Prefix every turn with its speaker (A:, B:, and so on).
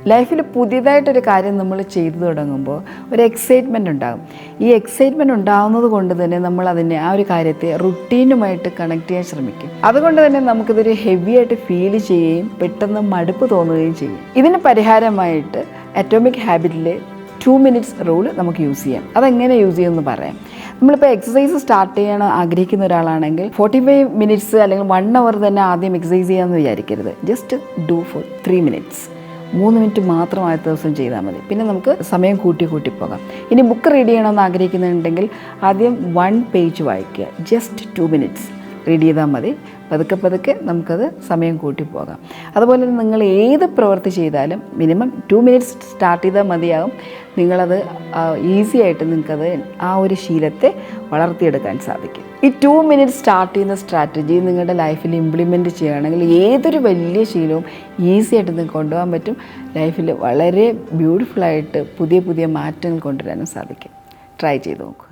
A: ലൈഫിൽ പുതിയതായിട്ടൊരു കാര്യം നമ്മൾ ചെയ്തു തുടങ്ങുമ്പോൾ ഒരു എക്സൈറ്റ്മെൻ്റ് ഉണ്ടാകും. ഈ എക്സൈറ്റ്മെൻറ്റ് ഉണ്ടാകുന്നത് കൊണ്ട് തന്നെ നമ്മൾ അതിനെ ആ ഒരു കാര്യത്തെ റുട്ടീനുമായിട്ട് കണക്ട് ചെയ്യാൻ ശ്രമിക്കും. അതുകൊണ്ട് തന്നെ നമുക്കിതൊരു ഹെവി ആയിട്ട് ഫീൽ ചെയ്യുകയും പെട്ടെന്ന് മടുപ്പ് തോന്നുകയും ചെയ്യും. ഇതിന് പരിഹാരമായിട്ട് അറ്റോമിക് ഹാബിറ്റിലെ 2 minutes റൂൾ നമുക്ക് യൂസ് ചെയ്യാം. അതെങ്ങനെ യൂസ് ചെയ്യുമെന്ന് പറയാം. നമ്മളിപ്പോൾ എക്സസൈസ് സ്റ്റാർട്ട് ചെയ്യാൻ ആഗ്രഹിക്കുന്ന ഒരാളാണെങ്കിൽ 45 minutes അല്ലെങ്കിൽ 1 hour തന്നെ ആദ്യം എക്സസൈസ് ചെയ്യാമെന്ന് വിചാരിക്കരുത്. Just do for 3 minutes. 3 minute മാത്രം ആദ്യത്തെ ദിവസം ചെയ്താൽ മതി. പിന്നെ നമുക്ക് സമയം കൂട്ടി പോകാം. ഇനി ബുക്ക് റീഡ് ചെയ്യണമെന്ന് ആഗ്രഹിക്കുന്നുണ്ടെങ്കിൽ ആദ്യം 1 page വായിക്കുക. ജസ്റ്റ് 2 minutes റീഡ് ചെയ്താൽ മതി. പതുക്കെ നമുക്കത് സമയം കൂട്ടി പോകാം. അതുപോലെ നിങ്ങൾ ഏത് പ്രവൃത്തി ചെയ്താലും മിനിമം 2 minutes സ്റ്റാർട്ട് ചെയ്താൽ മതിയാകും. നിങ്ങളത് ഈസി ആയിട്ട് നിങ്ങൾക്കത് ആ ഒരു ശീലത്തെ വളർത്തിയെടുക്കാൻ സാധിക്കും. ഈ 2 minutes സ്റ്റാർട്ട് ചെയ്യുന്ന സ്ട്രാറ്റജി നിങ്ങളുടെ ലൈഫിൽ ഇംപ്ലിമെൻറ്റ് ചെയ്യുകയാണെങ്കിൽ ഏതൊരു വലിയ ശീലവും ഈസി ആയിട്ട് നിങ്ങൾക്ക് കൊണ്ടുപോകാൻ പറ്റും. ലൈഫിൽ വളരെ ബ്യൂട്ടിഫുള്ളായിട്ട് പുതിയ മാറ്റങ്ങൾ കൊണ്ടുവരാനും സാധിക്കും. ട്രൈ ചെയ്ത് നോക്കൂ.